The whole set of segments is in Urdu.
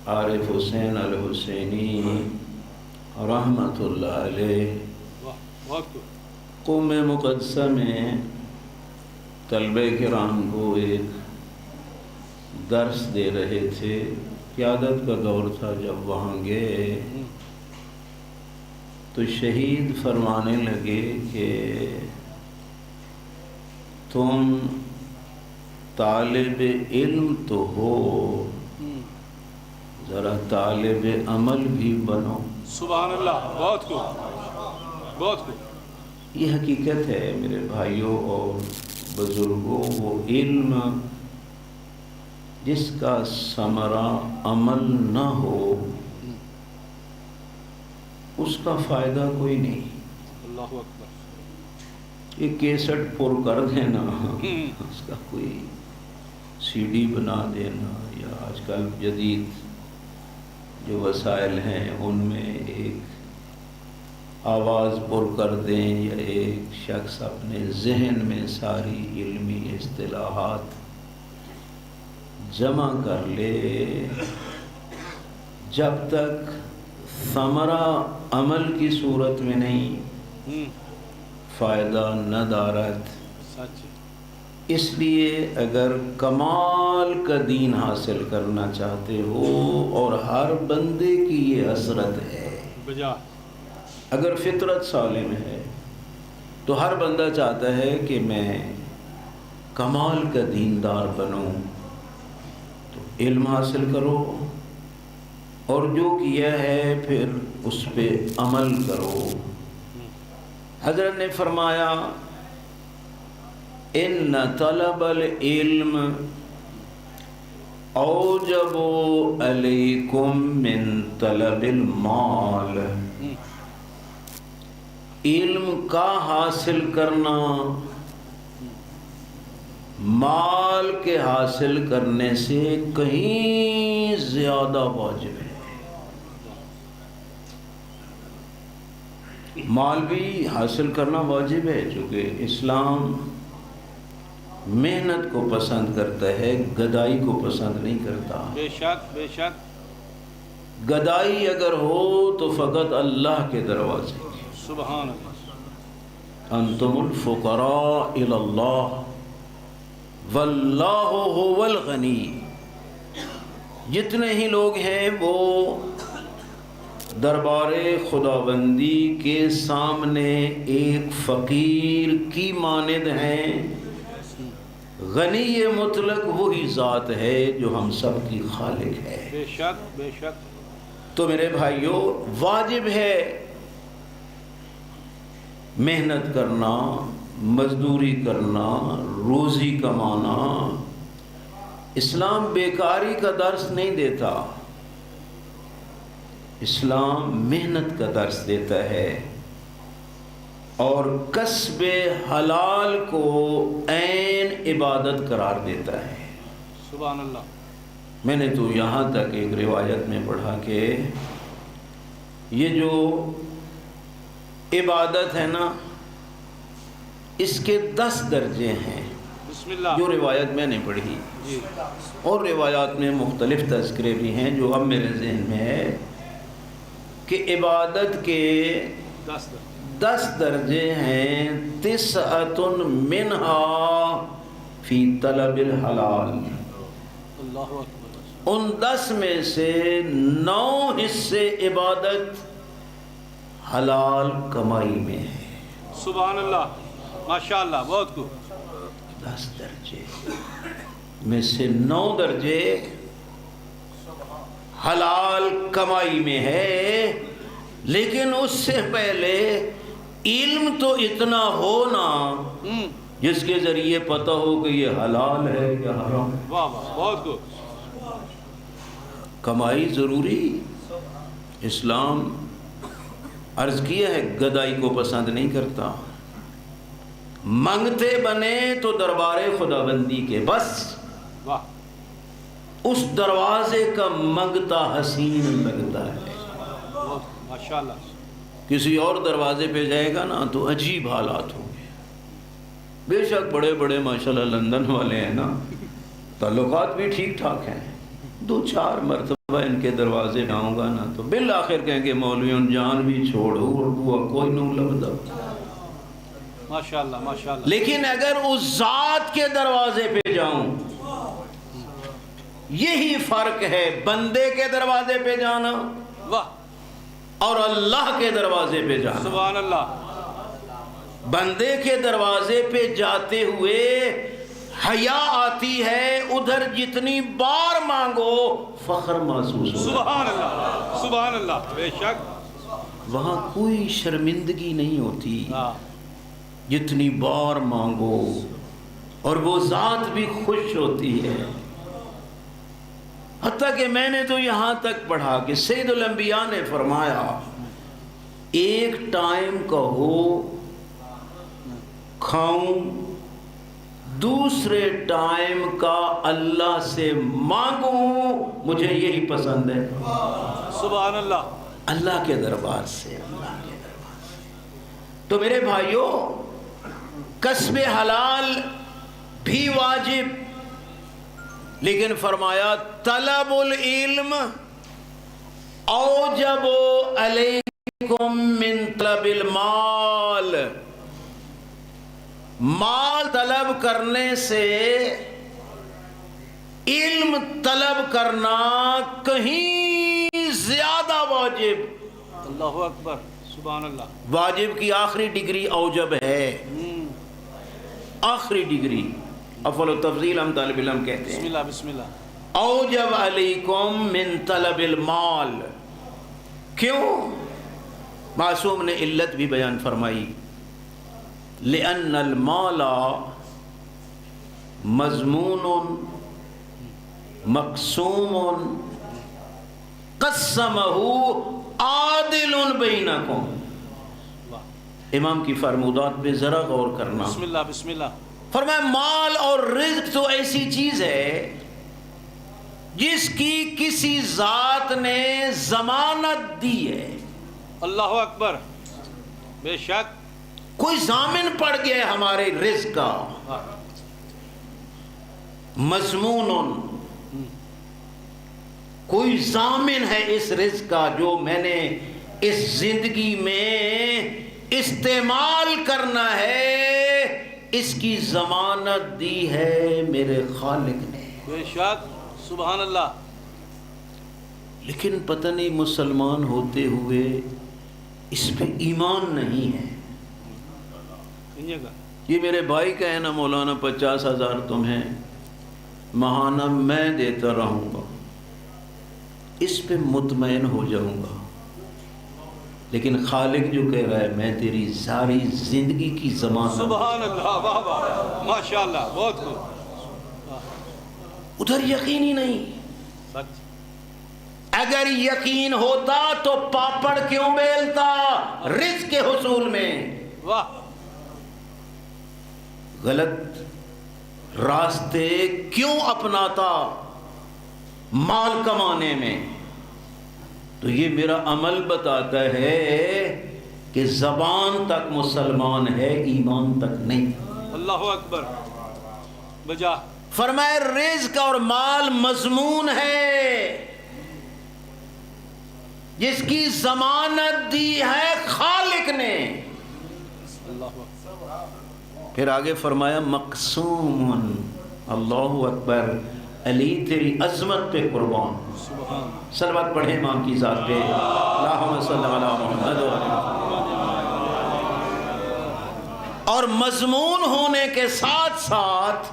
عارف حسین الحسینی رحمۃ اللہ علیہ قوم مقدسہ میں طلبہ کرام کو ایک درس دے رہے تھے۔ قیادت کا دور تھا، جب وہاں گئے تو شہید فرمانے لگے کہ تم طالب علم تو ہو، ذرا طالب عمل بھی بنو۔ سبحان اللہ، بہت خوب، بہت خوب۔ یہ حقیقت ہے میرے بھائیوں اور بزرگوں، وہ علم جس کا ثمرہ عمل نہ ہو اس کا فائدہ کوئی نہیں۔ اللہ اکبر۔ یہ کیسٹ پر کر دینا، اس کا کوئی سی ڈی بنا دینا، یا آج کل جدید جو وسائل ہیں ان میں ایک آواز پر کر دیں، یا ایک شخص اپنے ذہن میں ساری علمی اصطلاحات جمع کر لے، جب تک ثمرہ عمل کی صورت میں نہیں، فائدہ نہ دارت۔ اس لیے اگر کمال کا دین حاصل کرنا چاہتے ہو، اور ہر بندے کی یہ حسرت ہے، اگر فطرت سالم ہے تو ہر بندہ چاہتا ہے کہ میں کمال کا دیندار بنوں، تو علم حاصل کرو اور جو کیا ہے پھر اس پہ عمل کرو۔ حضرت نے فرمایا ان طلب العلم اوجب علیکم من طلب المال۔ علم کا حاصل کرنا مال کے حاصل کرنے سے کہیں زیادہ واجب ہے۔ مال بھی حاصل کرنا واجب ہے، چونکہ اسلام محنت کو پسند کرتا ہے، گدائی کو پسند نہیں کرتا۔ بے شک، بے شک۔ گدائی اگر ہو تو فقط اللہ کے دروازے کی۔ سبحان اللہ۔ انتم الفقراء الی اللہ واللہ هو الغنی۔ جتنے ہی لوگ ہیں وہ دربار خداوندی کے سامنے ایک فقیر کی مانند ہیں۔ غنی مطلق وہی ذات ہے جو ہم سب کی خالق ہے۔ بے شک، بے شک۔ تو میرے بھائیوں، واجب ہے محنت کرنا، مزدوری کرنا، روزی کمانا۔ اسلام بیکاری کا درس نہیں دیتا، اسلام محنت کا درس دیتا ہے، اور کسب حلال کو عین عبادت قرار دیتا ہے۔ سبحان اللہ۔ میں نے تو یہاں تک ایک روایت میں پڑھا کہ یہ جو عبادت ہے نا، اس کے 10 درجے ہیں۔ بسم اللہ۔ جو روایت میں نے پڑھی، جی۔ اور روایات میں مختلف تذکرے بھی ہیں جو اب میرے ذہن میں ہے، کہ عبادت کے 10 درجے ہیں۔ 9 منہا فی طلب الحلال۔ اللہ اکبر۔ ان 10 میں سے 9 حصے عبادت حلال کمائی میں ہے۔ سبحان اللہ، ماشاء اللہ، بہت خوب۔ 10 درجے میں سے 9 درجے حلال کمائی میں ہے، لیکن اس سے پہلے علم تو اتنا ہونا جس کے ذریعے پتہ ہو کہ یہ حلال ہے یا حرام ہے۔ واہ واہ، بہت خوب۔ کمائی ضروری۔ اسلام عرض کیا ہے گدائی کو پسند نہیں کرتا۔ منگتے بنے تو دربار خداوندی کے، بس واہ، اس دروازے کا منگتا حسین لگتا ہے۔ ماشاء اللہ۔ کسی اور دروازے پہ جائے گا نا تو عجیب حالات ہوں گے۔ بے شک بڑے بڑے ماشاءاللہ لندن والے ہیں نا، تعلقات بھی ٹھیک ٹھاک ہیں، 2-4 مرتبہ ان کے دروازے جاؤں گا نا تو بالآخر کہیں گے مولویوں جان بھی چھوڑو اردو کوئی نو لبدا. ماشاءاللہ ماشاءاللہ. لیکن اگر اس ذات کے دروازے پہ جاؤں، یہی فرق ہے بندے کے دروازے پہ جانا واہ اور اللہ کے دروازے پہ جانا. سبحان اللہ. بندے کے دروازے پہ جاتے ہوئے حیا آتی ہے، ادھر جتنی بار مانگو فخر محسوس ہوتا ہے. سبحان اللہ سبحان اللہ. بے شک وہاں کوئی شرمندگی نہیں ہوتی، جتنی بار مانگو، اور وہ ذات بھی خوش ہوتی ہے. حتیٰ کہ میں نے تو یہاں تک پڑھا کہ سید الانبیاء نے فرمایا ایک ٹائم کا ہو کھاؤں، دوسرے ٹائم کا اللہ سے مانگوں، مجھے یہی پسند ہے. سبحان اللہ. اللہ کے دربار سے، اللہ کے دربار سے. تو میرے بھائیوں، کسب حلال بھی واجب، لیکن فرمایا طلب العلم اوجب علیکم من طلب المال. مال طلب کرنے سے علم طلب کرنا کہیں زیادہ واجب. اللہ اکبر. سبحان اللہ. واجب کی آخری ڈگری اوجب ہے، آخری ڈگری. افضل التفضیل ہم طالب علم کہتے ہیں. بسم اللہ بسم اللہ. اوجب علیکم من طلب المال. کیوں؟ معصوم نے علت بھی بیان فرمائی. لأن المال مضمون مقسوم قسمه عادل بینکم. امام کی فرمودات پہ ذرا غور کرنا. بسم اللہ بسم اللہ. فرمایا مال اور رزق تو ایسی چیز ہے جس کی کسی ذات نے ضمانت دی ہے. اللہ اکبر. بے شک. کوئی ضامن پڑ گیا ہے ہمارے رزق کا. مضمون، کوئی ضامن ہے اس رزق کا جو میں نے اس زندگی میں استعمال کرنا ہے، اس کی ضمانت دی ہے میرے خالق نے. بے شک. سبحان اللہ. لیکن پتہ نہیں مسلمان ہوتے ہوئے اس پہ ایمان نہیں ہے. یہ میرے بھائی کا ہے نا مولانا 50,000 تمہیں ماہانہ میں دیتا رہوں گا، اس پہ مطمئن ہو جاؤں گا. لیکن خالق جو کہہ رہا ہے میں تیری ساری زندگی کی ضمانت. سبحان اللہ. واہ واہ ماشاءاللہ. بہت خوب. ادھر یقین ہی نہیں. سچ. اگر یقین ہوتا تو پاپڑ کیوں بیلتا رزق کے حصول میں؟ واہ. غلط راستے کیوں اپناتا مال کمانے میں؟ تو یہ میرا عمل بتاتا ہے کہ زبان تک مسلمان ہے، ایمان تک نہیں. اللہ اکبر. بجا. فرمائے رزق اور مال مضمون ہے جس کی ضمانت دی ہے خالق نے. اللہ اکبر. پھر آگے فرمایا مقسوم. اللہ اکبر. علی تیری عظمت پہ قربان. صلوات پڑھیں امام کی ذات پہ. اللہم صلی علی محمد. اور مضمون ہونے کے ساتھ ساتھ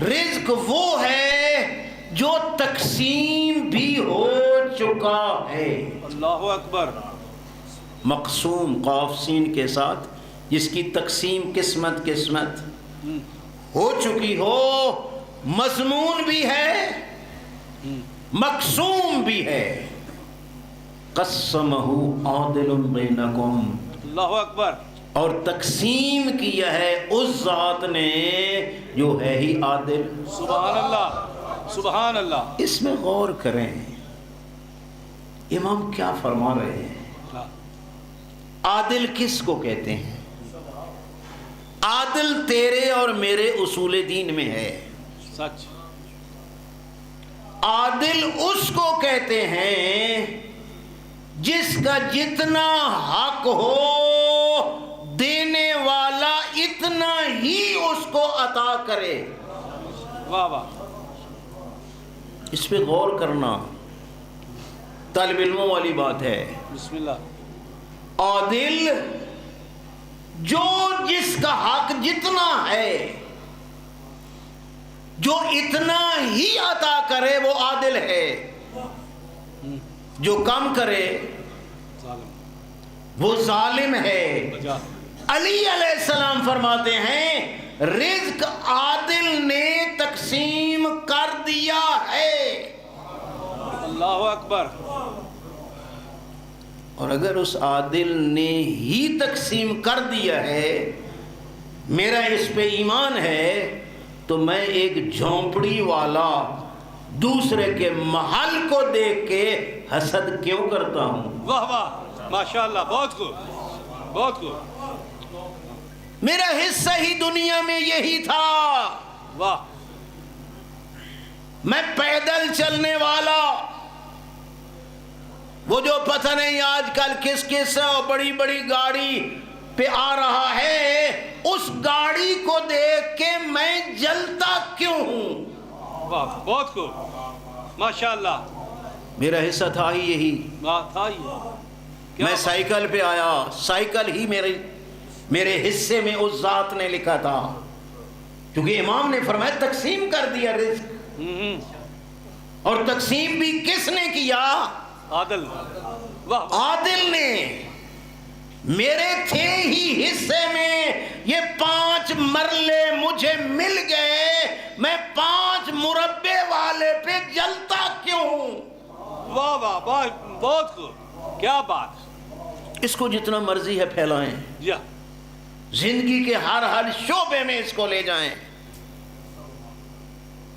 رزق وہ ہے جو تقسیم بھی ہو چکا ہے. اللہ اکبر. مقسوم قاف سین کے ساتھ جس کی تقسیم قسمت قسمت ہو چکی ہو. مضمون بھی ہے، مقسوم بھی ہے. قسمہ عادل بینکم. اللہ اکبر. اور تقسیم کیا ہے اس ذات نے جو ہے ہی عادل. سبحان اللہ سبحان اللہ. اس میں غور کریں امام کیا فرما رہے ہیں. عادل کس کو کہتے ہیں؟ عادل تیرے اور میرے اصول دین میں ہے. سچ. عادل اس کو کہتے ہیں جس کا جتنا حق ہو دینے والا اتنا ہی اس کو عطا کرے. واہ واہ. اس پہ غور کرنا طالب علموں والی بات ہے. بسم اللہ. عادل جو جس کا حق جتنا ہے جو اتنا ہی عطا کرے وہ عادل ہے. جو کم کرے ظالم. وہ ظالم ہے. بجا. علی علیہ السلام فرماتے ہیں رزق عادل نے تقسیم کر دیا ہے. اللہ اکبر. اور اگر اس عادل نے ہی تقسیم کر دیا ہے میرا اس پہ ایمان ہے تو میں ایک جھونپڑی والا دوسرے کے محل کو دیکھ کے حسد کیوں کرتا ہوں؟ واہ واہ. ماشاءاللہ. بہت خوب. بہت خوب. میرا حصہ ہی دنیا میں یہی تھا. واہ. میں پیدل چلنے والا وہ جو پتہ نہیں آج کل کس کس بڑی بڑی گاڑی پہ آ رہا ہے اس گاڑی کو دیکھ کے میں جلتا کیوں ہوں؟ واہ. بہت خوب. ماشاءاللہ. میرا حصہ تھا ہی یہی. واہ تھا ہی. میں سائیکل پہ آیا سائیکل ہی میرے حصے میں اس ذات نے لکھا تھا کیونکہ امام نے فرمایا تقسیم کر دیا رزق. اور تقسیم بھی کس نے کیا؟ عادل. واہ. عادل نے. میرے تھے ہی حصے میں یہ 5 مرلے مجھے مل گئے میں 5 مربع والے پہ جلتا کیوں ہوں؟ واہ واہ. واہ. بہت خوب. کیا بات. اس کو جتنا مرضی ہے پھیلائیں. جی. زندگی کے ہر شعبے میں اس کو لے جائیں.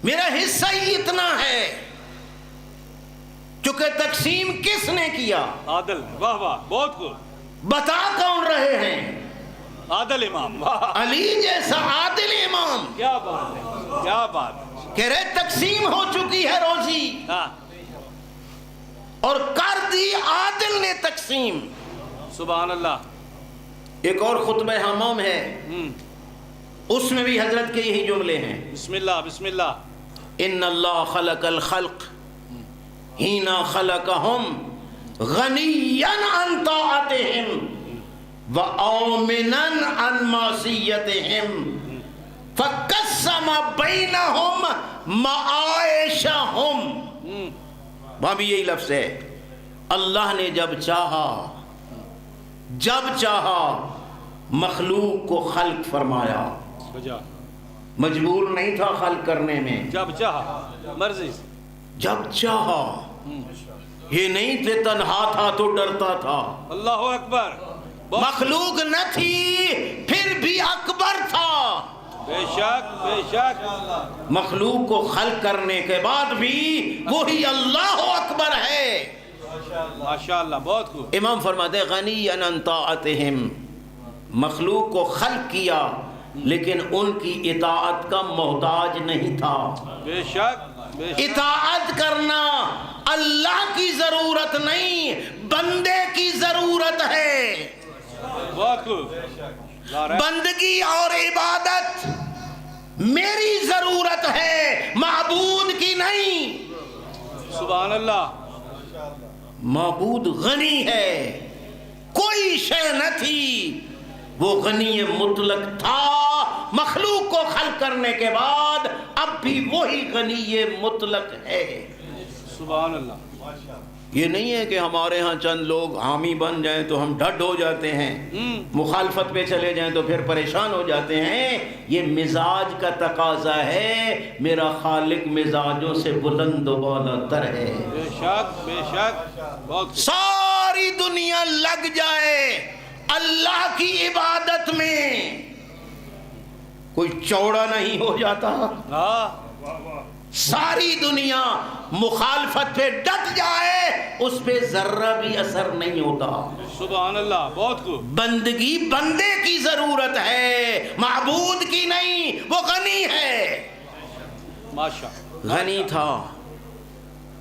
میرا حصہ ہی اتنا ہے کیونکہ تقسیم کس نے کیا؟ عادل. واہ واہ. بہت خوب. بتا کون رہے ہیں؟ عادل امام. واہ. علی جیسا عادل امام. کیا بات ہے. کیا بات. کہہ رہے تقسیم ہو چکی ہے روزی ہاں. اور کر دی عادل نے تقسیم. سبحان اللہ. ایک اور خطبہ حمام ہے اس میں بھی حضرت کے یہی جملے ہیں. بسم اللہ. بسم اللہ. ان اللہ خلق الخلق حین خلقہم غنیا عن طاعتہم وآمنا عن معصیتہم فقسم بینہم معائشہم. وہاں بھی یہی لفظ ہے. اللہ نے جب چاہا مخلوق کو خلق فرمایا. بجا. مجبور نہیں تھا خلق کرنے میں. جب چاہا مرضی. جب چاہا. یہ نہیں تھے تنہا تھا تو ڈرتا تھا. اللہ اکبر. مخلوق نہ تھی پھر بھی اکبر تھا. بے شک. بے شک. مخلوق کو خلق کرنے کے بعد بھی وہی اللہ اکبر ہے. ماشاءاللہ. بہت خوب. امام فرماتے ہیں غنی عن طاعتہم. مخلوق کو خلق کیا لیکن ان کی اطاعت کا محتاج نہیں تھا. بے شک. بے شک. اطاعت کرنا اللہ کی ضرورت نہیں بندے کی ضرورت ہے. بہت خوب. بندگی اور عبادت میری ضرورت ہے معبود کی نہیں. سبحان اللہ. معبود غنی ہے کوئی شے نہ تھی وہ غنی مطلق تھا. مخلوق کو خلق کرنے کے بعد اب بھی وہی غنی مطلق ہے. سبحان اللہ. یہ نہیں ہے کہ ہمارے ہاں چند لوگ حامی بن جائیں تو ہم ڈھڈ ہو جاتے ہیں مخالفت پہ چلے جائیں تو پھر پریشان ہو جاتے ہیں. یہ مزاج کا تقاضا ہے. میرا خالق مزاجوں سے بلند و بالا تر ہے. بے شک. بے شک. بہت. ساری دنیا لگ جائے اللہ کی عبادت میں کوئی چوڑا نہیں ہو جاتا. ہاں. ساری دنیا مخالفت پہ ڈٹ جائے اس پہ ذرہ بھی اثر نہیں ہوتا. سبحان اللہ. بہت خوب. بندگی بندے کی ضرورت ہے معبود کی نہیں. وہ غنی ہے. ماشاء. غنی تھا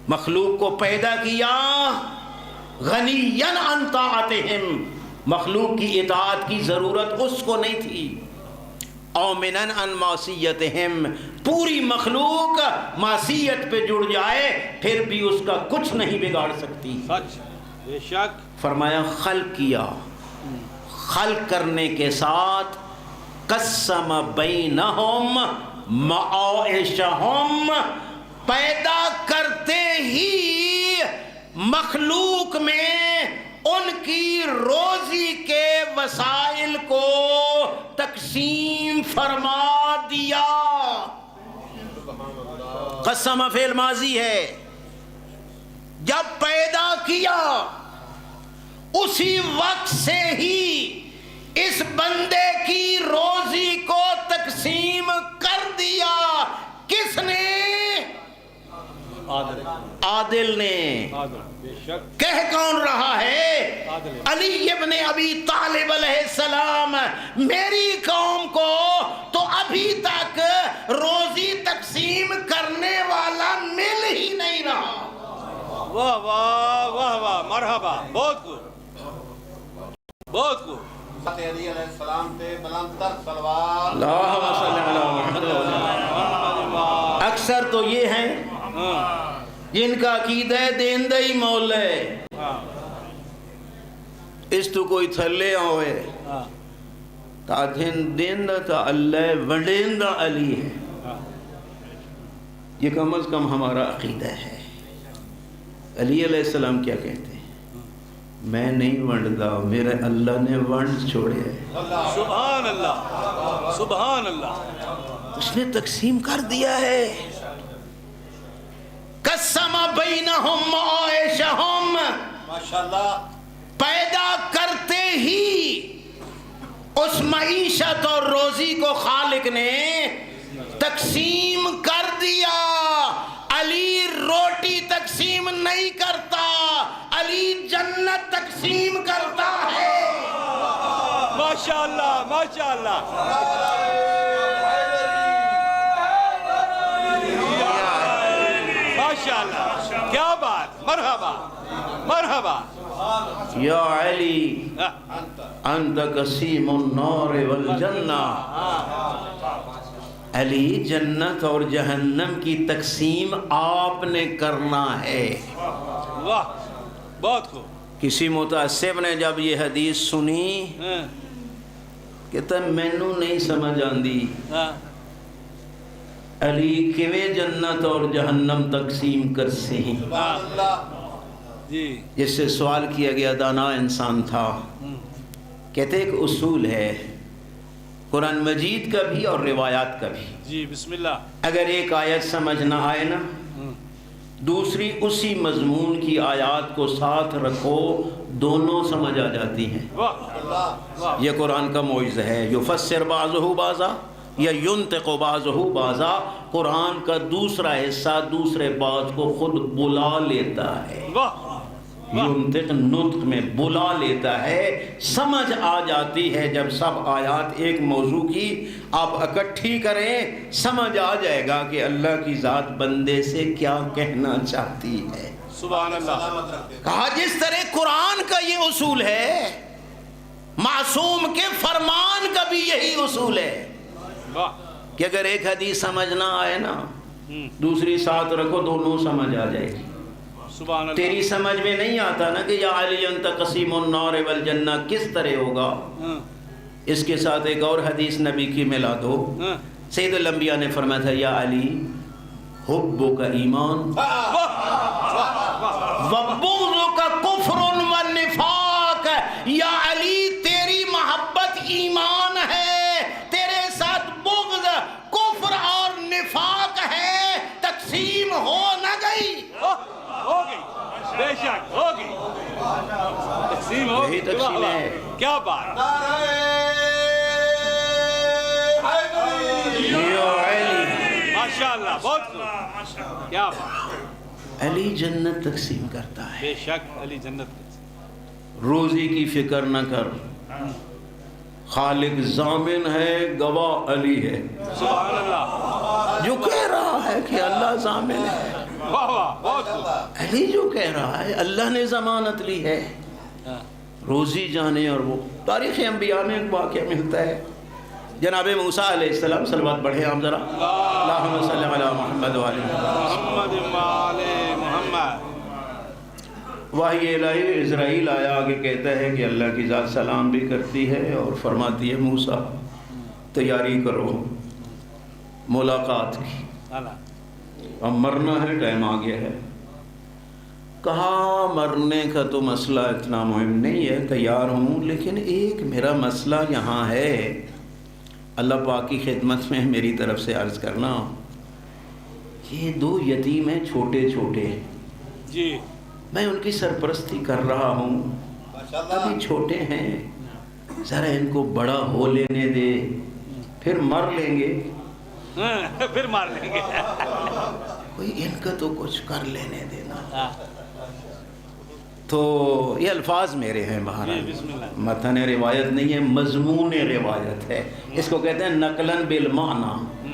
مخلوق کو پیدا کیا غنیًا عن طاعتہم، مخلوق کی اطاعت کی ضرورت اس کو نہیں تھی، اومناً عن معصیتہم، پوری مخلوق معصیت پہ جڑ جائے پھر بھی اس کا کچھ نہیں بگاڑ سکتی۔ سچ، بے شک۔ فرمایا خلق کیا، خلق کرنے کے ساتھ قسم بینہم معائشہم، پیدا کرتے ہی مخلوق میں ان کی روزی کے وسائل کو تقسیم فرما دیا۔ قسم فعل ماضی ہے، جب پیدا کیا اسی وقت سے ہی اس بندے کی روزی کو تقسیم کر دیا۔ کس نے؟ عادل نے۔ بے شک۔ کہہ کون رہا ہے؟ علی ابن ابی طالب علیہ السلام، میری قوم کو تو ابھی تک روزی تقسیم کرنے والا مل ہی نہیں رہا۔ واہ واہ واہ واہ، مرحبا، بہت خوب، بہت خوب۔ علی علیہ السلام تے بلند تر صلوات۔ اللہم صلی علی محمد۔ اکثر تو یہ ہیں جن کا عقیدہ دیندہ ہی مولا ہے، اس تو کوئی تھلے ہوئے تا دیندہ تا اللہ وڈیندہ علی ہے۔ یہ کم از کم ہمارا عقیدہ ہے۔ علی علیہ السلام کیا کہتے ہیں؟ میں نہیں ونڈتا، میرے اللہ نے ونڈ چھوڑے ہے۔ سبحان اللہ، سبحان اللہ۔ اس نے تقسیم کر دیا ہے۔ قسم بینہم معائشہم، ماشاءاللہ، پیدا کرتے ہی اس معیشت اور روزی کو خالق نے تقسیم کر دیا۔ علی روٹی تقسیم نہیں کرتا، علی جنت تقسیم کرتا ہے۔ ماشاءاللہ، ماشاءاللہ۔ ماشاءاللہ، کیا بات، مرحبا مرحبا۔ یا علی انت قسیم النار والجنہ، علی جنت اور جہنم کی تقسیم آپ نے کرنا ہے۔ واہ، بہت خوب۔ کسی متعصب نے جب یہ حدیث سنی کہتا مینوں نہیں سمجھ آندی علی کیویں جنت اور جہنم تقسیم کر سے ہیں۔ سبحان اللہ۔ جی، جس سے سوال کیا گیا دانا انسان تھا، کہتے ایک اصول ہے قرآن مجید کا بھی اور روایات کا بھی، جی، بسم اللہ۔ اگر ایک آیت سمجھ نہ آئے نا، دوسری اسی مضمون کی آیات کو ساتھ رکھو، دونوں سمجھ آ جاتی ہیں۔ واہ، یہ قرآن کا معجزہ ہے۔ یفسر بعضہ بعضا یا ینطق بعضہ بعضا، قرآن کا دوسرا حصہ دوسرے بعض کو خود بلا لیتا ہے۔ واہ، ینطق نطق میں بلا لیتا ہے، سمجھ آ جاتی ہے۔ جب سب آیات ایک موضوع کی آپ اکٹھی کریں، سمجھ آ جائے گا کہ اللہ کی ذات بندے سے کیا کہنا چاہتی ہے۔ سبحان اللہ۔ کہا جس طرح قرآن کا یہ اصول ہے، معصوم کے فرمان کا بھی یہی اصول ہے واہ، کہ اگر ایک حدیث سمجھ نہ آئے نا، دوسری ساتھ رکھو، دونوں سمجھ آ جائے گی۔ سبحان اللہ۔ تیری سمجھ میں نہیں آتا نا کہ یا علی انت قسیم النار والجنہ کس طرح ہوگا، اس کے ساتھ ایک اور حدیث نبی کی ملا دو۔ سید الانبیاء نے فرمایا تھا یا علی حبک ایمان وبغضک کفر ونفاق، یا علی تیری محبت ایمان ہے، تیرے ساتھ بغض کفر اور نفاق ہے، تقسیم ہو نہ گئی۔ ہو گئی، بے شک ہو گئی، تقسیم ہو گئی۔ یہی تقسیم ہے۔ کیا بات۔ یا علی، ماشاءاللہ، بہت خوب، کیا بات۔ علی جنت تقسیم کرتا ہے۔ بے شک علی جنت۔ روزی کی فکر نہ کر، خالق ضامن ہے، گواہ علی ہے۔ سبحان اللہ۔ جو کہہ رہا ہے کہ اللہ ضامن ہے، واہ واہ بہت خوب. علی جو کہہ رہا ہے اللہ نے ضمانت لی ہے روزی جانے. اور وہ تاریخ انبیاء میں ایک واقعہ ملتا ہے جناب موسیٰ علیہ السلام. صلوات پڑھیں آپ ذرا. اللہم صلی علی محمد و علی محمد وآل محمد. وحی الہی اسرائیل آیا آگے کہتا ہے کہ اللہ کی ذات سلام بھی کرتی ہے اور فرماتی ہے موسیٰ تیاری کرو ملاقات کی, اب مرنا ہے, ٹائم آ گیا ہے. کہا مرنے کا تو مسئلہ اتنا مہم نہیں ہے, تیار ہوں, لیکن ایک میرا مسئلہ یہاں ہے. اللہ پاک کی خدمت میں میری طرف سے عرض کرنا, یہ 2 یتیم ہیں چھوٹے چھوٹے جی, میں ان کی سرپرستی کر رہا ہوں, ابھی چھوٹے ہیں, ذرا ان کو بڑا ہو لینے دے, پھر مر لیں گے. پھر مار لیں گے. کوئی ان کا تو کچھ کر لینے دینا. تو یہ الفاظ میرے ہیں بہرحال, متن روایت نہیں ہے, مضمون روایت ہے. اس کو کہتے ہیں نقلاً بالمعنی,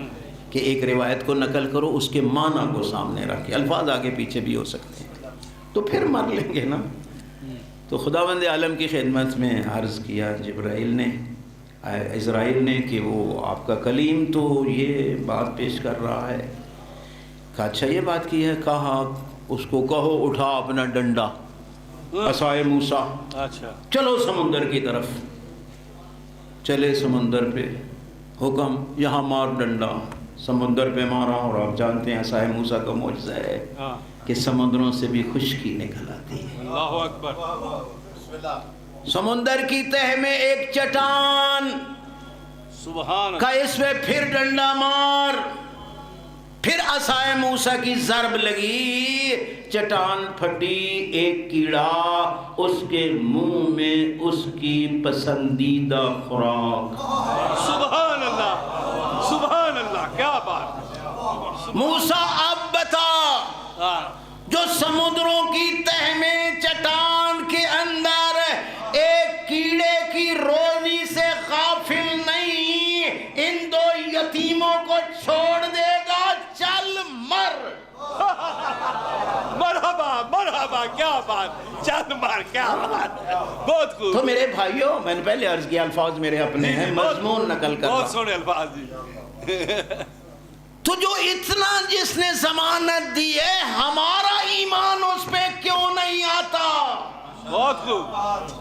کہ ایک روایت کو نقل کرو اس کے معنی کو سامنے رکھ کے, الفاظ آگے پیچھے بھی ہو سکتے ہیں, تو پھر مر لیں گے نا. تو خداوند عالم کی خدمت میں عرض کیا اسرائیل نے کہ وہ آپ کا کلیم تو یہ بات پیش کر رہا ہے. کہا اچھا یہ بات کی ہے. کہا اس کو کہو اٹھا اپنا ڈنڈا عصائے موسیٰ, اچھا چلو سمندر کی طرف. چلے سمندر پہ, حکم یہاں مار ڈنڈا, سمندر پہ مارا. اور آپ جانتے ہیں عصائے موسیٰ کا معجزہ ہے کہ سمندروں سے بھی خشکی نکل آتی ہے. اللہ اکبر. بسم اللہ. سمندر کی تہ میں ایک چٹان, سبحان کا اس پہ پھر ڈنڈا مار, پھر عصائے موسیٰ کی ضرب لگی, چٹان پھٹی, ایک کیڑا اس کے منہ میں اس کی پسندیدہ خوراک. سبحان اللہ, سبحان اللہ, کیا بات. موسیٰ اب بتا, جو سمندروں کی تہ میں چٹان کے اندر ایک کیڑے کی روزی سے غافل نہیں, ان 2 یتیموں کو چھوڑ دے گا, چل مر. مرحبا مرحبا, کیا بات, چل مار, کیا بات. بہت خوب. تو میرے بھائیوں, میں نے پہلے عرض کیا الفاظ میرے اپنے ہیں, مضمون نقل کر بہت رہا. سونے الفاظ جی. تو جو اتنا جس نے ضمانت دی ہے, ہمارا ایمان اس پہ کیوں نہیں آتا؟ بہت خوب.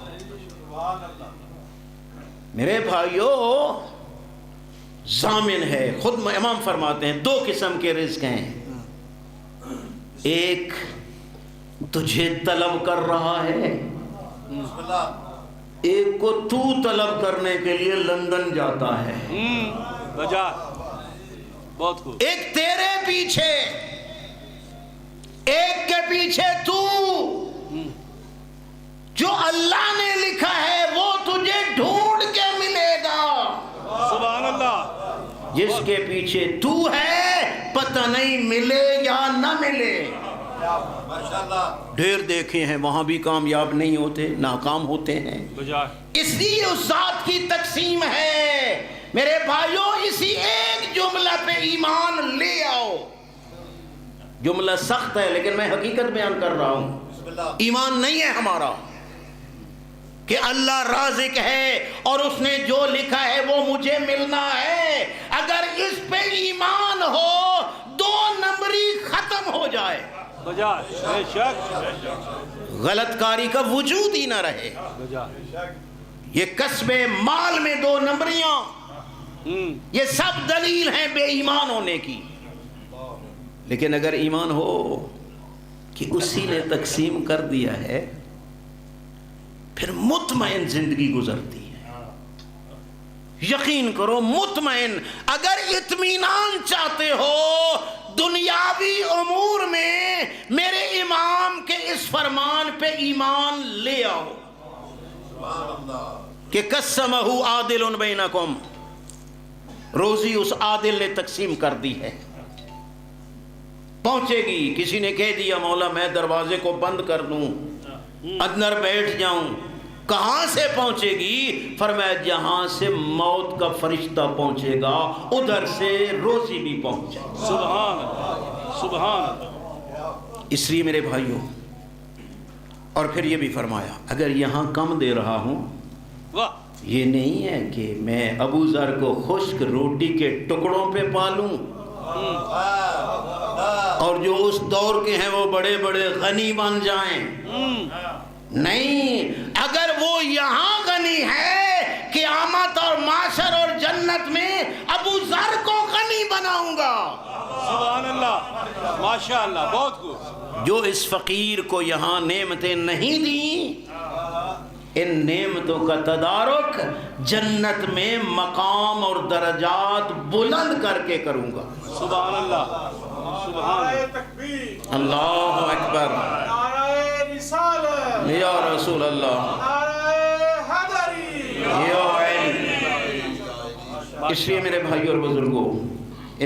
میرے بھائیوں, ضامن ہے. خود امام فرماتے ہیں 2 قسم کے رزق ہیں, ایک تجھے طلب کر رہا ہے, ایک کو تو طلب کرنے کے لیے لندن جاتا ہے. بجا, بہت خوب. ایک تیرے پیچھے, ایک کے پیچھے تو, جو اللہ نے لکھا ہے وہ تجھے ڈھونڈ کے ملے گا. سبحان اللہ. جس کے پیچھے تو ہے پتہ نہیں ملے یا نہ ملے. ڈھیر دیکھے ہیں وہاں بھی کامیاب نہیں ہوتے, ناکام ہوتے ہیں. اس لیے اس ذات کی تقسیم ہے. میرے بھائیوں, اسی ایک جملہ پہ ایمان لے آؤ. جملہ سخت ہے لیکن میں حقیقت بیان کر رہا ہوں. ایمان نہیں ہے ہمارا کہ اللہ رازق ہے اور اس نے جو لکھا ہے وہ مجھے ملنا ہے. اگر اس پہ ایمان ہو 2 نمبری ختم ہو جائے, غلط کاری کا وجود ہی نہ رہے. یہ کسب مال میں 2 نمبریاں, یہ سب دلیل ہیں بے ایمان ہونے کی. لیکن اگر ایمان ہو کہ اسی نے تقسیم کر دیا ہے, پھر مطمئن زندگی گزرتی ہے. یقین کرو مطمئن. اگر اطمینان چاہتے ہو دنیاوی امور میں, میرے امام کے اس فرمان پہ ایمان لے آؤ کہ قسمہ عادل بینکم, روزی اس عادل نے تقسیم کر دی ہے, پہنچے گی. کسی نے کہہ دیا مولا میں دروازے کو بند کر دوں, اندر بیٹھ جاؤں, کہاں سے پہنچے گی؟ فرمایا جہاں سے موت کا فرشتہ پہنچے گا ادھر سے روزی بھی پہنچے. سبحان اللہ, سبحان اللہ. اس لیے میرے بھائیوں، اور پھر یہ بھی فرمایا اگر یہاں کم دے رہا ہوں، واہ یہ نہیں ہے کہ میں ابو ذر کو خشک روٹی کے ٹکڑوں پہ پالوں اور جو اس دور کے ہیں وہ بڑے بڑے غنی بن جائیں. نہیں، اگر وہ یہاں غنی ہے، قیامت اور معاشر اور جنت میں ابو ذر کو غنی بناؤں گا. سبحان اللہ، ماشاء اللہ، بہت خوب. جو اس فقیر کو یہاں نعمتیں نہیں دیں، ان نعمتوں کا تدارک جنت میں مقام اور درجات بلند کر کے کروں گا. سبحان اللہ، سبحان تکبیر، اللہ اکبر، نعرہ رسالت، یا رسول اللہ، نعرہ حیدری، یا علم. اس لیے میرے بھائی اور بزرگوں،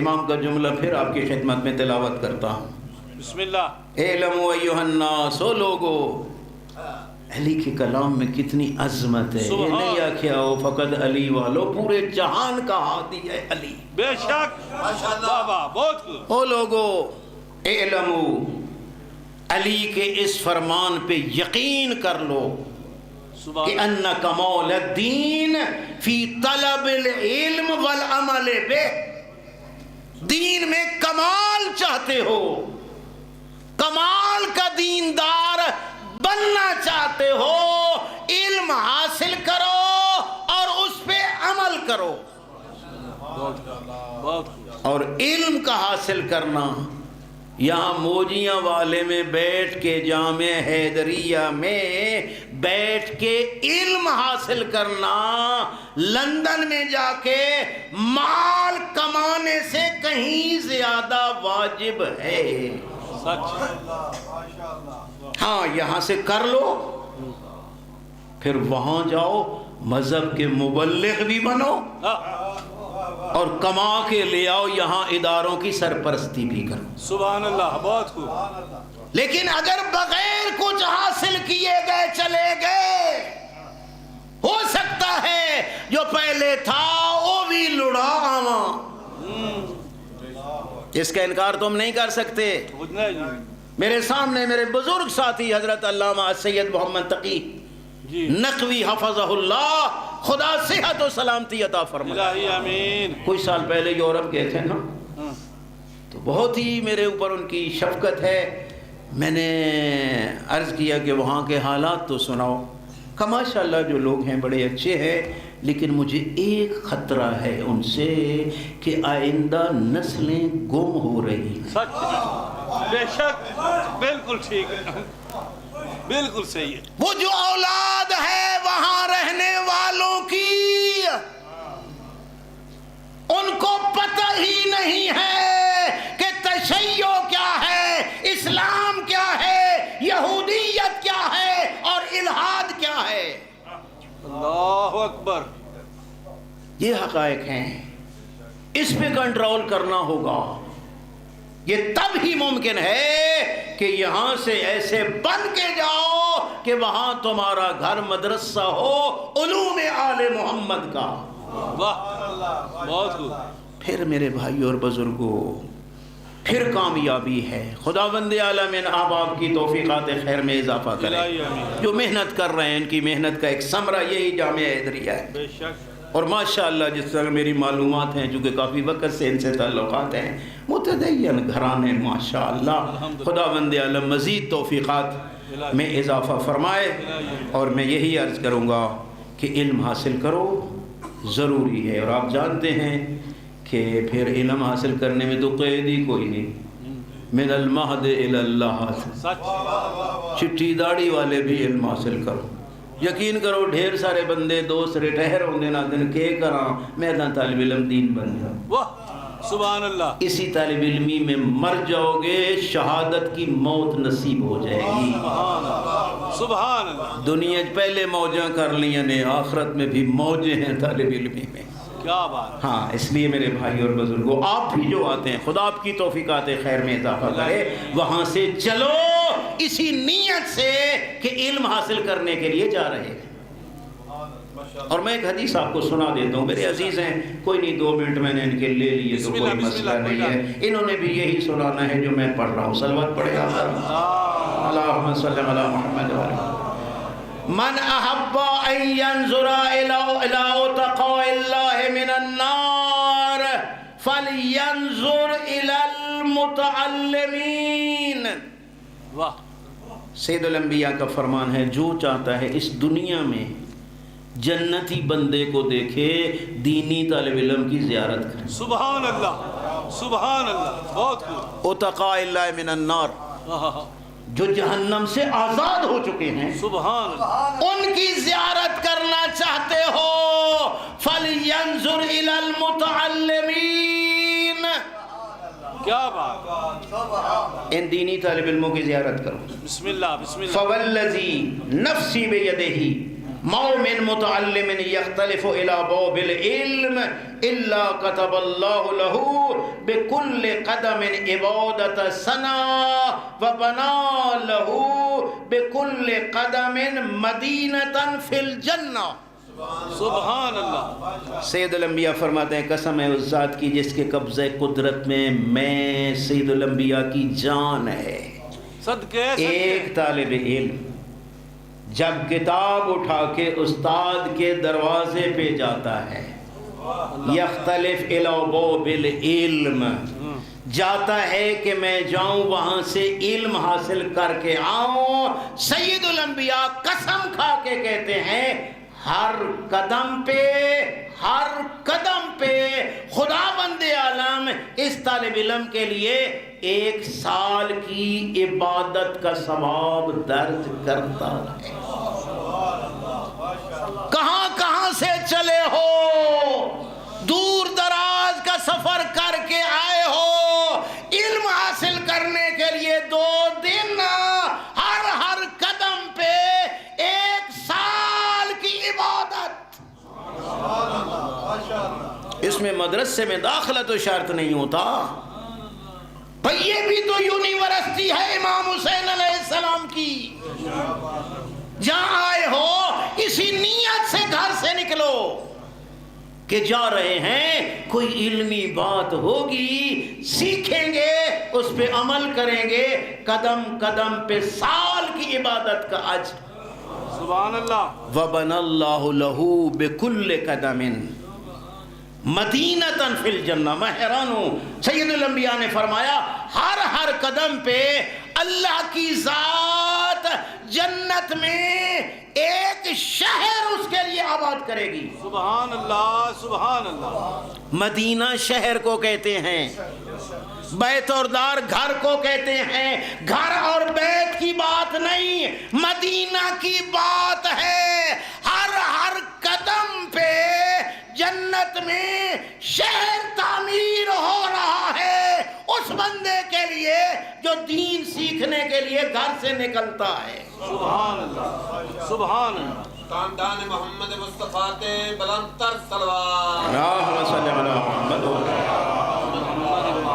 امام کا جملہ پھر آپ کی خدمت میں تلاوت کرتا ہوں. بسم اللہ. اعلموا ایھا الناس، او لوگو. علی کے کلام میں کتنی عظمت ہے. یہ نہیں آکھیا ہو فقط علی والو، پورے جہان کا ہادی ہے علی. بے شک، واہ واہ، بہت خوب. او لوگو اعلموا، علی کے اس فرمان پہ یقین کر لو سبحان کہ ان کمال الدین فی طلب العلم والعمل بہ. دین میں کمال چاہتے ہو، کمال کا دیندار بننا چاہتے ہو، علم حاصل کرو اور اس پہ عمل کرو. بہت خوب. اور علم کا حاصل کرنا، یہاں موجیاں والے میں بیٹھ کے، جامعہ حیدریہ میں بیٹھ کے علم حاصل کرنا، لندن میں جا کے مال کمانے سے کہیں زیادہ واجب ہے. سچ. ہاں یہاں سے کر لو، پھر وہاں جاؤ مذہب کے مبلغ بھی بنو اور کما کے لے آؤ، یہاں اداروں کی سرپرستی بھی کرو. سبحان اللہ، بہت خوب. لیکن اگر بغیر کچھ حاصل کیے گئے چلے گئے، ہو سکتا ہے جو پہلے تھا وہ بھی لڑا آواں. اس کا انکار تم نہیں کر سکتے. میرے سامنے میرے بزرگ ساتھی حضرت علامہ سید محمد تقی نقوی حفظہ اللہ، خدا صحت و سلامتی عطا فرمائے. الہی آمین. کچھ سال پہلے یورپ گئے تھے نا، تو بہت ہی میرے اوپر ان کی شفقت ہے. میں نے عرض کیا کہ وہاں کے حالات تو سناؤ. کہ ماشاءاللہ جو لوگ ہیں بڑے اچھے ہیں، لیکن مجھے ایک خطرہ ہے ان سے کہ آئندہ نسلیں گم ہو رہی ہیں. سچ، بے شک، بالکل ٹھیک ہے، بالکل صحیح ہے. وہ جو اولاد ہے وہاں رہنے والوں کی، ان کو پتہ ہی نہیں ہے کہ تشیع کیا ہے، اسلام کیا ہے، یہودیت کیا ہے اور الحاد کیا ہے. اللہ اکبر. یہ حقائق ہیں، اس پہ کنٹرول کرنا ہوگا. یہ تب ہی ممکن ہے کہ یہاں سے ایسے بن کے جاؤ کہ وہاں تمہارا گھر مدرسہ ہو علوم آل محمد کا. واہ، بہت خوب. پھر میرے بھائی اور بزرگوں، پھر کامیابی ہے. خداوند عالمین آپ کی توفیقات خیر میں اضافہ کرے. جو محنت کر رہے ہیں ان کی محنت کا ایک ثمرہ یہی جامعہ حیدریہ ہے. بے شک. اور ماشاءاللہ جس طرح میری معلومات ہیں، چونکہ کافی وقت سے ان سے تعلقات ہیں، متدین گھرانے ماشاءاللہ. خداوند عالم مزید توفیقات میں اضافہ فرمائے. اور میں یہی عرض کروں گا کہ علم حاصل کرو، ضروری ہے. اور آپ جانتے ہیں کہ پھر علم حاصل کرنے میں تو قید ہی کوئی نہیں. من المہد الی اللہ، چٹھی داڑھی والے بھی علم حاصل کرو. یقین کرو ڈھیر سارے بندے دوست ریٹائر ہوندے نہ دن کے کراں میدان طالب علم دین بن جاؤ. واہ، سبحان اللہ. اسی طالب علمی میں مر جاؤ گے، شہادت کی موت نصیب ہو جائے گی. سبحان اللہ. دنیا پہلے موجاں کر لیاں نے، آخرت میں بھی موجیں ہیں طالب علمی میں. کیا بات. ہاں، اس لیے میرے بھائی اور بزرگوں، آپ بھی جو آتے ہیں خدا آپ کی توفیقات خیر میں اضافہ کرے. وہاں سے چلو اسی نیت سے کہ علم حاصل کرنے کے لیے جا رہے ہیں. اور میں ایک حدیث آپ کو سنا دیتا ہوں، میرے عزیز ہیں، کوئی نہیں 2 منٹ میں نے ان کے لے لیے تو کوئی مسئلہ نہیں ہے، انہوں نے بھی یہی سنانا ہے جو میں پڑھ رہا ہوں۔ صلوات پڑھے آپ اللہم صلی علی محمد من احب ان ينظر الى اتقاء اللہ من النار فلینظر الى المتعلمین۔ واہ، سید الانبیاء کا فرمان ہے، جو چاہتا ہے اس دنیا میں جنتی بندے کو دیکھے دینی طالب علم کی زیارت کرے۔ سبحان اللہ، سبحان اللہ، بہت خوب۔ اتقاء اللہ من النار، آہا، جو جہنم سے آزاد ہو چکے ہیں، سبحان اللہ، ان کی زیارت کرنا چاہتے ہو فَلْيَنْظُرْ إِلَى الْمُتَعَلِّمِينَ، کیا بات، ان دینی طالب علموں کی زیارت کرو۔ بسم اللہ، بسم اللہ۔ فَوَالَّذِي نَفْسِي بِيَدِهِ مَوْ مِن مُتَعَلِّمٍ يَخْتَلِفُ إِلَى بَوْبِ الْعِلْمِ إِلَّا كَتَبَ اللَّهُ لَهُ بِكُلِّ قَدَمٍ عِبَادَةَ سَنَةٍ وَبَنَى لَهُ بِكُلِّ قَدَمٍ مَدِينَةً فِي الْجَنَّةِ۔ سبحان اللہ، سید الانبیاء فرماتے ہیں، قسم ہے اس ذات کی جس کے قبضہ قدرت میں سید الانبیاء کی جان ہے۔ صدقے، ایک طالب علم جب کتاب اٹھا کے استاد کے دروازے پہ جاتا ہے، یختلف الی بوب العلم، جاتا ہے کہ میں جاؤں وہاں سے علم حاصل کر کے آؤں، سید الانبیاء قسم کھا کے کہتے ہیں ہر قدم پہ خدا بند عالم اس طالب علم کے لیے 1 سال کی عبادت کا ثواب درج کرتا ہے۔ کہاں کہاں سے چلے ہو، دور دراز کا سفر کر کے آئے ہو، علم حاصل کرنے کے لیے 2 دن، ہر قدم پہ 1 سال کی عبادت۔ اس میں مدرسے میں داخلہ تو شرط نہیں ہوتا بھئی، یہ بھی تو یونیورسٹی ہے امام حسین علیہ السلام کی، جہاں آئے ہو اسی نیت سے گھر سے نکلو کہ جا رہے ہیں کوئی علمی بات ہوگی، سیکھیں گے، اس پہ عمل کریں گے، قدم قدم پہ سال کی عبادت کا اجر۔ سبحان اللہ، وَبَنَى اللَّهُ لَهُ بِكُلِّ قَدَمٍ مدینۃ فی الجنہ۔ میں حیران ہوں، سید الانبیاء نے فرمایا ہر قدم پہ اللہ کی ذات جنت میں ایک شہر اس کے لیے آباد کرے گی۔ سبحان اللہ، سبحان اللہ۔ مدینہ شہر کو کہتے ہیں، بیت اور دار گھر کو کہتے ہیں، گھر اور بیت کی بات نہیں، مدینہ کی بات ہے۔ ہر قدم پہ جنت میں شہر تعمیر ہو رہا ہے اس بندے کے لیے جو دین سیکھنے کے لیے گھر سے نکلتا ہے۔ سبحان اللہ، سبحان اللہ۔ خاندان محمد مصطفیٰ تے بلند تر صلوات۔ اللہم صلی علی محمد۔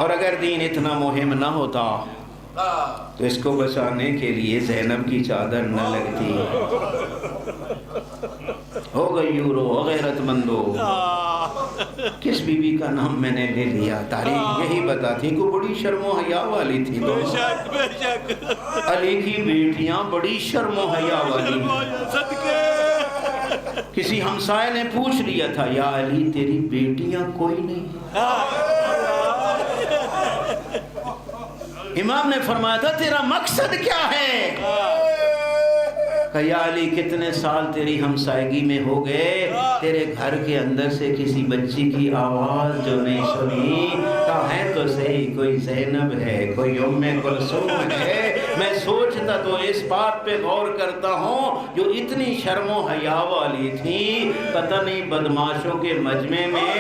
اور اگر دین اتنا مہم نہ ہوتا تو اس کو بچانے کے لیے زینب کی چادر نہ لگتی۔ ہو گئی یورو غیرت مندو، کس بی بی کا نام میں نے لے لیا، تاریخ یہی بتاتی کہ بڑی شرم و حیا والی تھی۔ بے شک، بے شک، علی کی بیٹیاں بڑی شرم و حیا والی۔ صدقے، کسی ہمسائے نے پوچھ لیا تھا، یا علی تیری بیٹیاں کوئی نہیں؟ امام نے فرمایا تھا تیرا مقصد کیا ہے؟ کہ یا علی کتنے سال تیری ہمسائیگی میں ہو گئے، تیرے گھر کے اندر سے کسی بچی کی آواز جو نہیں سنی، کہا ہے تو صحیح کوئی زینب ہے، کوئی ام کلثوم ہے۔ میں سوچتا تو اس بات پہ غور کرتا ہوں جو اتنی شرم و حیا والی تھی، پتہ نہیں بدماشوں کے مجمع میں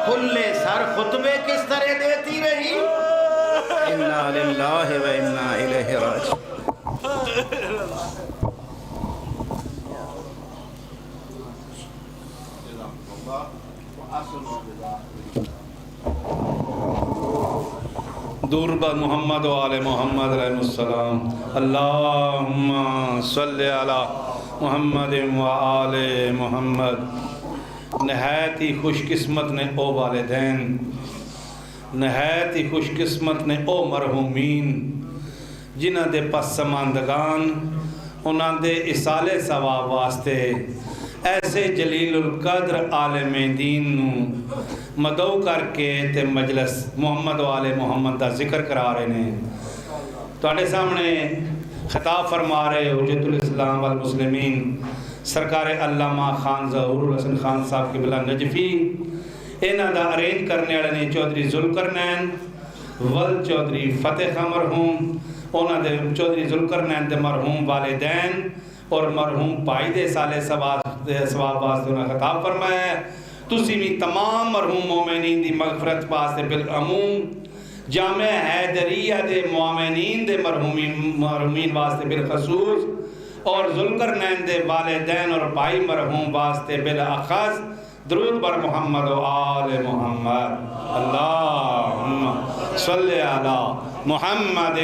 کھلے سر خطبے کس طرح دیتی رہی۔ انا للہ و انا الیہ راجعون۔ دور بر محمد و آل محمد علیہ السلام۔ اللہم صلی علی محمد و آل محمد. نہایت ہی خوش قسمت نے او والدین، نہایت ہی خوش قسمت نے او مرحومین جنہ دے پسماندگان انہاں دے اصال ثواب واسطے ایسے جلیل القدر عالم دین نو مدعو کر کے تے مجلس محمد و آل محمد دا ذکر کرا رہے ہیں. تواڈے سامنے خطاب فرما رہے حجت الاسلام والمسلمین سرکار علامہ خان ظہور الحسن خان صاحب قبلہ نجفی. انہاں دا ارینج کرنے والے نے چودھری ذوالقرنین ول چودھری فتح خان مرحوم، انہاں دے چودھری ذوالقرنین دے مرحوم والدین اور مرحوم بھائی دے سالے ثواب واسطے انہاں خطاب فرمایا ہے. تسی بھی تمام مرحوم مومنین دی مغفرت واسطے بالعموم، جامع حیدریہ دے مومنین دے مرحومین واسطے بالخصوص، اور ذوالقرنین دے والدین اور بھائی مرحوم واسطے بالاخص درود بر محمد و آل محمد. اللہم صلی علی محمد